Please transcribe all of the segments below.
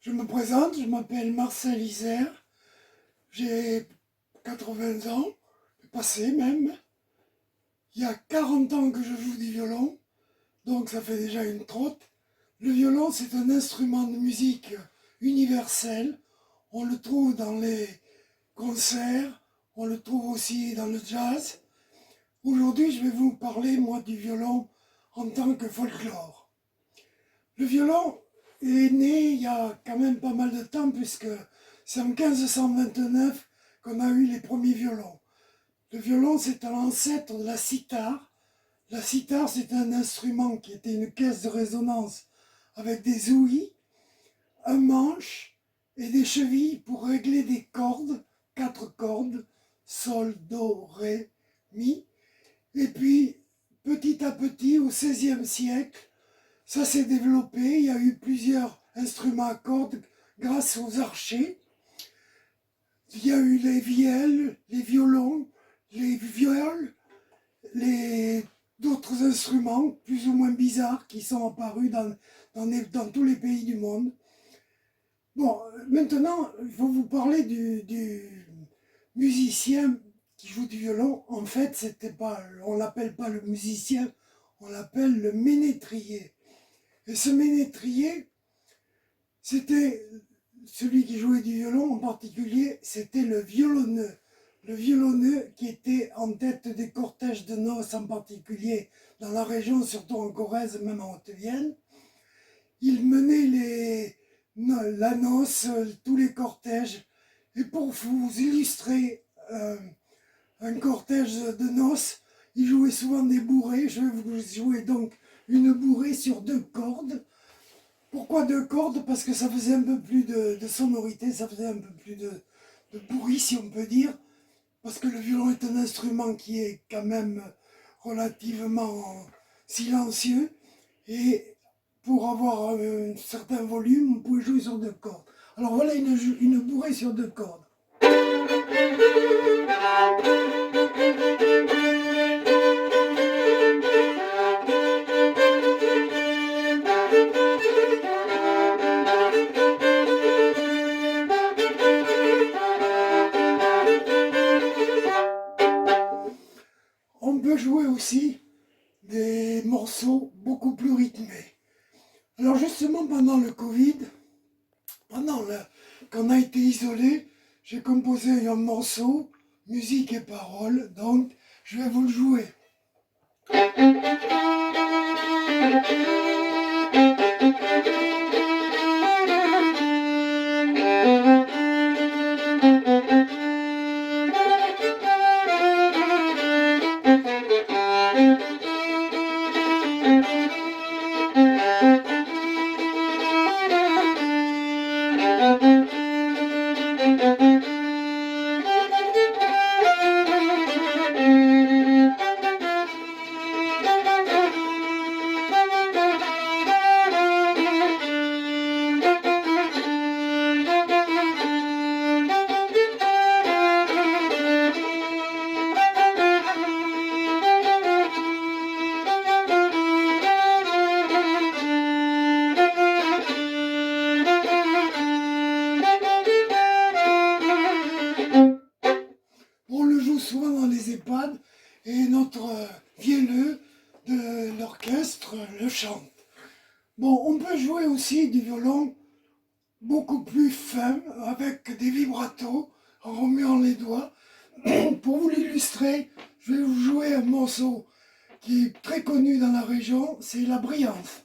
Je me présente, je m'appelle Marcel Isère, j'ai 80 ans, passé même. Il y a 40 ans que je joue du violon, donc ça fait déjà une trotte. Le violon, c'est un instrument de musique universel. On le trouve dans les concerts, on le trouve aussi dans le jazz. Aujourd'hui, je vais vous parler, moi, du violon en tant que folklore. Le violon est né il y a quand même pas mal de temps, puisque c'est en 1529 qu'on a eu les premiers violons. Le violon, c'est un ancêtre de la cithare. La cithare, c'est un instrument qui était une caisse de résonance avec des ouïes, un manche et des chevilles pour régler des cordes, 4 cordes, sol, do, ré, mi. Et puis, petit à petit, au XVIe siècle, ça s'est développé. Il y a eu plusieurs instruments à cordes grâce aux archers. Il y a eu les vielles, les violons, les viols, d'autres instruments plus ou moins bizarres qui sont apparus dans tous les pays du monde. Bon, maintenant, il faut vous parler du musicien qui joue du violon. En fait, on l'appelle pas le musicien, on l'appelle le ménétrier. Et ce ménétrier, c'était celui qui jouait du violon en particulier, c'était le violonneux. Le violonneux qui était en tête des cortèges de noces, en particulier dans la région, surtout en Corrèze, même en Haute-Vienne. Il menait la noce, tous les cortèges. Et pour vous illustrer un cortège de noces, il jouait souvent des bourrées. Je vais vous jouer donc une bourrée sur 2 cordes. Pourquoi 2 cordes? Parce que ça faisait un peu plus de sonorité, ça faisait un peu plus de bruit, si on peut dire. Parce que le violon est un instrument qui est quand même relativement silencieux. Et pour avoir un certain volume, on pouvait jouer sur 2 cordes. Alors voilà une bourrée sur 2 cordes. On peut jouer aussi des morceaux beaucoup plus rythmés. Alors justement pendant le Covid, quand on a été isolé, j'ai composé un morceau, musique et paroles, donc je vais vous le jouer. On le joue souvent dans les EHPAD et notre vielleux de l'orchestre le chante. Bon, on peut jouer aussi du violon beaucoup plus fin, avec des vibratos, en remuant les doigts. Pour vous l'illustrer, je vais vous jouer un morceau qui est très connu dans la région, c'est la brillance.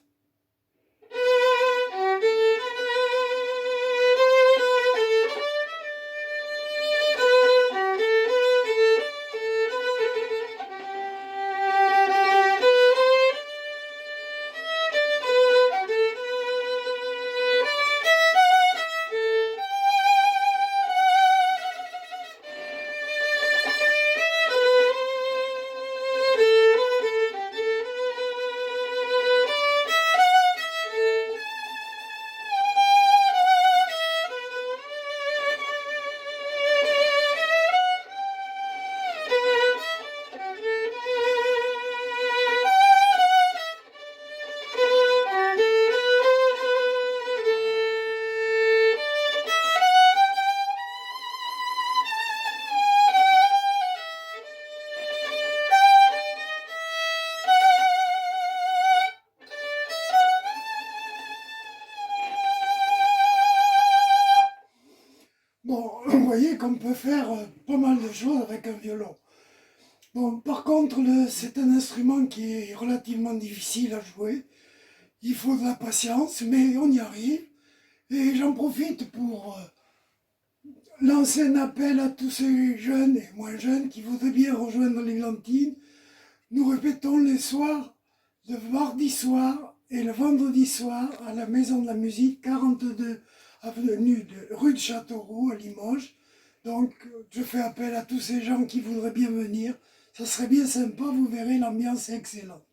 vous voyez qu'on peut faire pas mal de choses avec un violon. Bon, par contre, c'est un instrument qui est relativement difficile à jouer. Il faut de la patience, mais on y arrive. Et j'en profite pour lancer un appel à tous ces jeunes et moins jeunes qui voudraient bien rejoindre l'Églantine. Nous répétons les soirs, le mardi soir et le vendredi soir à la Maison de la Musique, 42 avenue de rue de Châteauroux à Limoges. Donc je fais appel à tous ces gens qui voudraient bien venir. Ça serait bien sympa, vous verrez, l'ambiance est excellente.